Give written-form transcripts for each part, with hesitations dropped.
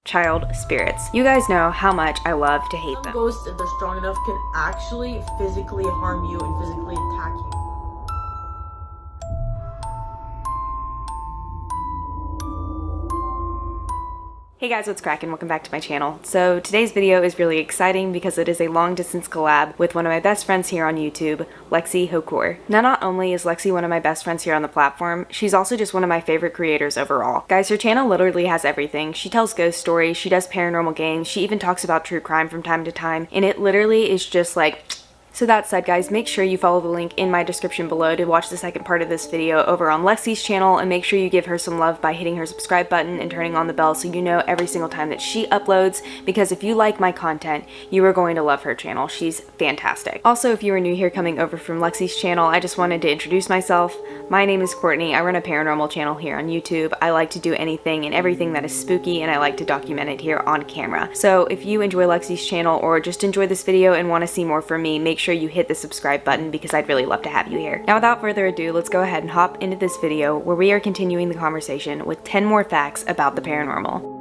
child spirits. You guys know how much I love to hate them. Ghosts, if they're strong enough, can actually physically harm you and physically attack you. Hey guys, what's cracking? Welcome back to my channel. So today's video is really exciting because it is a long distance collab with one of my best friends here on YouTube, Lexy Hautcoeur. Now, not only is Lexy one of my best friends here on the platform, she's also just one of my favorite creators overall. Guys, her channel literally has everything. She tells ghost stories, she does paranormal games, she even talks about true crime from time to time, and it literally is just like... So that said, guys, make sure you follow the link in my description below to watch the second part of this video over on Lexy's channel, and make sure you give her some love by hitting her subscribe button and turning on the bell so you know every single time that she uploads, because if you like my content, you are going to love her channel. She's fantastic. Also, if you are new here coming over from Lexy's channel, I just wanted to introduce myself. My name is Courtney. I run a paranormal channel here on YouTube. I like to do anything and everything that is spooky, and I like to document it here on camera. So if you enjoy Lexy's channel or just enjoy this video and want to see more from me, make sure you hit the subscribe button because I'd really love to have you here. Now, without further ado, let's go ahead and hop into this video where we are continuing the conversation with 10 more facts about the paranormal.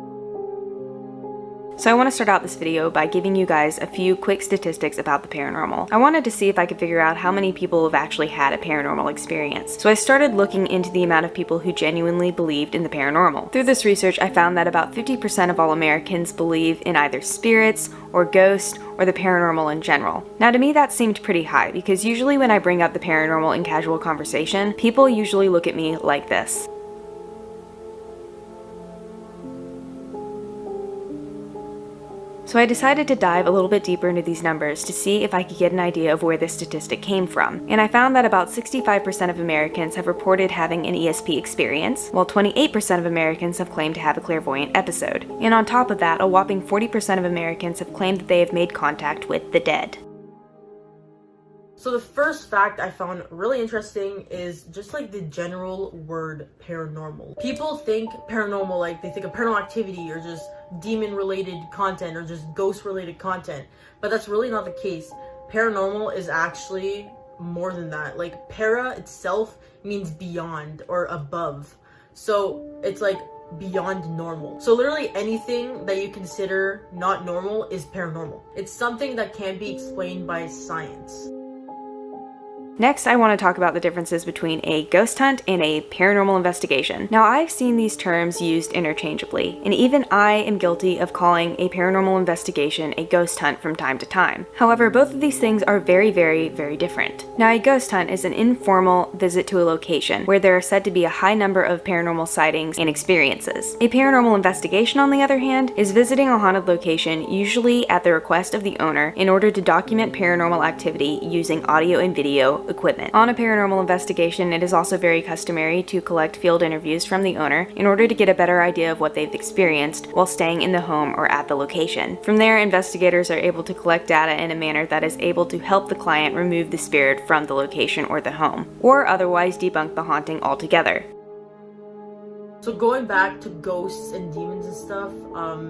So I want to start out this video by giving you guys a few quick statistics about the paranormal. I wanted to see if I could figure out how many people have actually had a paranormal experience. So I started looking into the amount of people who genuinely believed in the paranormal. Through this research, I found that about 50% of all Americans believe in either spirits or ghosts or the paranormal in general. Now, to me that seemed pretty high because usually when I bring up the paranormal in casual conversation, people usually look at me like this. So I decided to dive a little bit deeper into these numbers to see if I could get an idea of where this statistic came from. And I found that about 65% of Americans have reported having an ESP experience, while 28% of Americans have claimed to have a clairvoyant episode. And on top of that, a whopping 40% of Americans have claimed that they have made contact with the dead. So the first fact I found really interesting is just like the general word paranormal. People think paranormal, like they think of paranormal activity or just demon related content or just ghost related content, but that's really not the case. Paranormal is actually more than that. Like para itself means beyond or above. So it's like beyond normal. So literally anything that you consider not normal is paranormal. It's something that can't be explained by science. Next, I want to talk about the differences between a ghost hunt and a paranormal investigation. Now, I've seen these terms used interchangeably, and even I am guilty of calling a paranormal investigation a ghost hunt from time to time. However, both of these things are very, very, very different. Now, a ghost hunt is an informal visit to a location where there are said to be a high number of paranormal sightings and experiences. A paranormal investigation, on the other hand, is visiting a haunted location, usually at the request of the owner, in order to document paranormal activity using audio and video equipment. On a paranormal investigation, it is also very customary to collect field interviews from the owner in order to get a better idea of what they've experienced while staying in the home or at the location. From there, investigators are able to collect data in a manner that is able to help the client remove the spirit from the location or the home, or otherwise debunk the haunting altogether. So going back to ghosts and demons and stuff,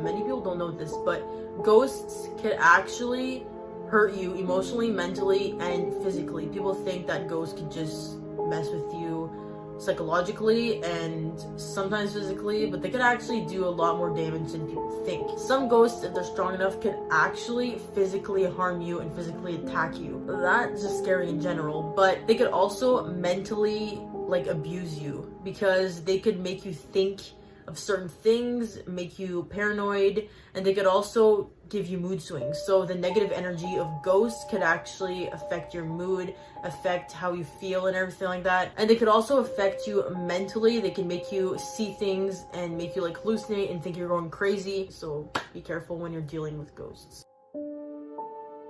many people don't know this, but ghosts can actually hurt you emotionally, mentally, and physically. People think that ghosts can just mess with you psychologically and sometimes physically, but they can actually do a lot more damage than people think. Some ghosts, if they're strong enough, can actually physically harm you and physically attack you. That's just scary in general, but they could also mentally abuse you because they could make you think of certain things, make you paranoid, and they could also give you mood swings. So the negative energy of ghosts could actually affect your mood, affect how you feel and everything like that. And they could also affect you mentally. They can make you see things and make you hallucinate and think you're going crazy. So be careful when you're dealing with ghosts.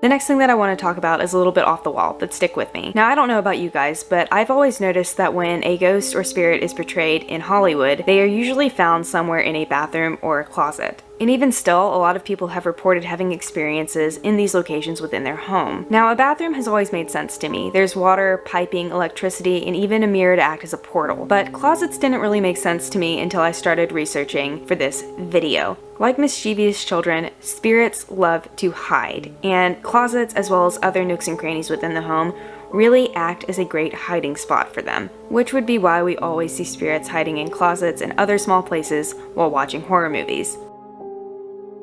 The next thing that I want to talk about is a little bit off the wall, but stick with me. Now, I don't know about you guys, but I've always noticed that when a ghost or spirit is portrayed in Hollywood, they are usually found somewhere in a bathroom or a closet. And even still, a lot of people have reported having experiences in these locations within their home. Now, a bathroom has always made sense to me. There's water, piping, electricity, and even a mirror to act as a portal. But closets didn't really make sense to me until I started researching for this video. Like mischievous children, spirits love to hide, and closets, as well as other nooks and crannies within the home, really act as a great hiding spot for them, which would be why we always see spirits hiding in closets and other small places while watching horror movies.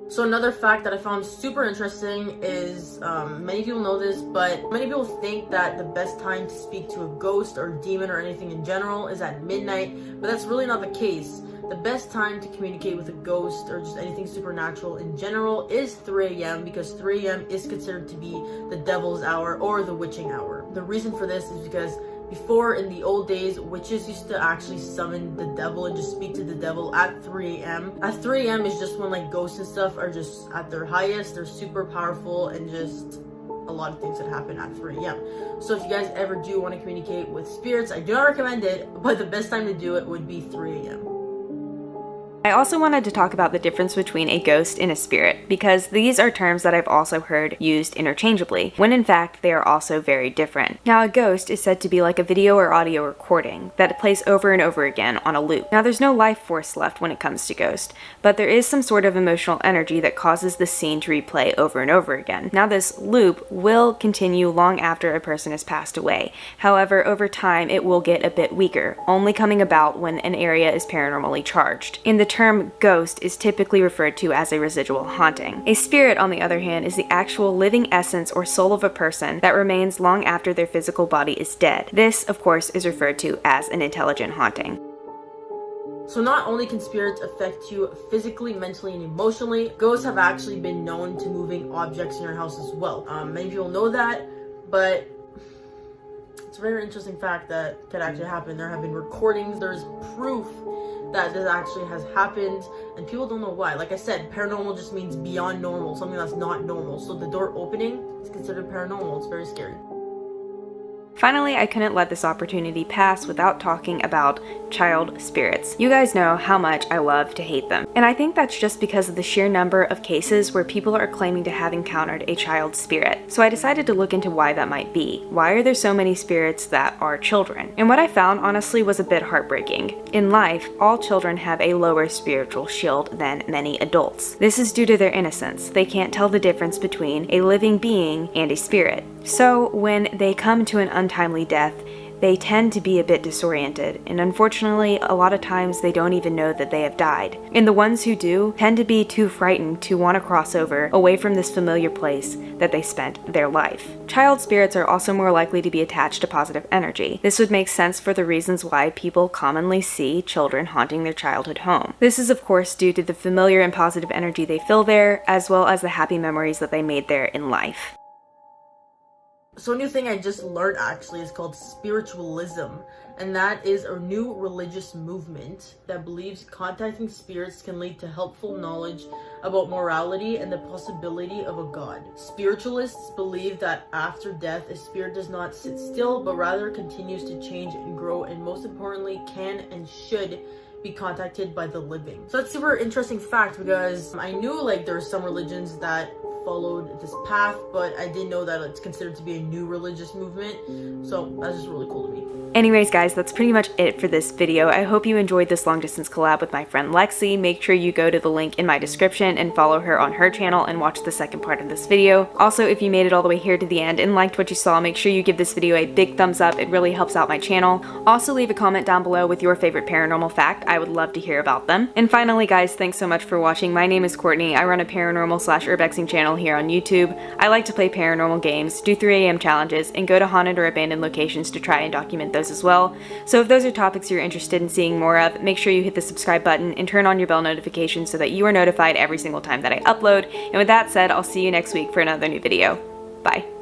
So another fact that I found super interesting is, many people know this, but many people think that the best time to speak to a ghost or demon or anything in general is at midnight, but that's really not the case. The best time to communicate with a ghost or just anything supernatural in general is 3 a.m. because 3 a.m. is considered to be the devil's hour or the witching hour. The reason for this is because before, in the old days, witches used to actually summon the devil and just speak to the devil at 3 a.m. At 3 a.m. is just when like ghosts and stuff are just at their highest. They're super powerful and just a lot of things that happen at 3 a.m. So if you guys ever do want to communicate with spirits, I do not recommend it, but the best time to do it would be 3 a.m. I also wanted to talk about the difference between a ghost and a spirit, because these are terms that I've also heard used interchangeably, when in fact they are also very different. Now, a ghost is said to be like a video or audio recording that plays over and over again on a loop. Now, there's no life force left when it comes to ghost, but there is some sort of emotional energy that causes the scene to replay over and over again. Now, this loop will continue long after a person has passed away. However, over time it will get a bit weaker, only coming about when an area is paranormally charged. In the term ghost is typically referred to as a residual haunting. A spirit, on the other hand, is the actual living essence or soul of a person that remains long after their physical body is dead. This, of course, is referred to as an intelligent haunting. So not only can spirits affect you physically, mentally, and emotionally, ghosts have actually been known to moving objects in your house as well. Many people know that, but it's a very interesting fact that could actually happen. There have been recordings, there's proof that this actually has happened, and people don't know why. Like I said, paranormal just means beyond normal, something that's not normal. So the door opening is considered paranormal. It's very scary. Finally, I couldn't let this opportunity pass without talking about child spirits. You guys know how much I love to hate them. And I think that's just because of the sheer number of cases where people are claiming to have encountered a child spirit. So I decided to look into why that might be. Why are there so many spirits that are children? And what I found honestly was a bit heartbreaking. In life, all children have a lower spiritual shield than many adults. This is due to their innocence. They can't tell the difference between a living being and a spirit. So when they come to an untimely death, they tend to be a bit disoriented, and unfortunately, a lot of times they don't even know that they have died. And the ones who do tend to be too frightened to want to cross over away from this familiar place that they spent their life. Child spirits are also more likely to be attached to positive energy. This would make sense for the reasons why people commonly see children haunting their childhood home. This is of course due to the familiar and positive energy they feel there, as well as the happy memories that they made there in life. So a new thing I just learned actually is called Spiritualism, and that is a new religious movement that believes contacting spirits can lead to helpful knowledge about morality and the possibility of a god. Spiritualists believe that after death, a spirit does not sit still, but rather continues to change and grow, and most importantly, can and should be contacted by the living. So that's a super interesting fact, because I knew like there are some religions that followed this path, but I didn't know that it's considered to be a new religious movement. So that's just really cool to me. Anyways guys, that's pretty much it for this video. I hope you enjoyed this long distance collab with my friend Lexy. Make sure you go to the link in my description and follow her on her channel and watch the second part of this video. Also, if you made it all the way here to the end and liked what you saw, make sure you give this video a big thumbs up. It really helps out my channel. Also, leave a comment down below with your favorite paranormal fact. I would love to hear about them. And finally guys, thanks so much for watching. My name is Courtney. I run a paranormal/urbexing channel here on YouTube. I like to play paranormal games, do 3 a.m. challenges, and go to haunted or abandoned locations to try and document those as well. So if those are topics you're interested in seeing more of, make sure you hit the subscribe button and turn on your bell notifications so that you are notified every single time that I upload. And with that said, I'll see you next week for another new video. Bye.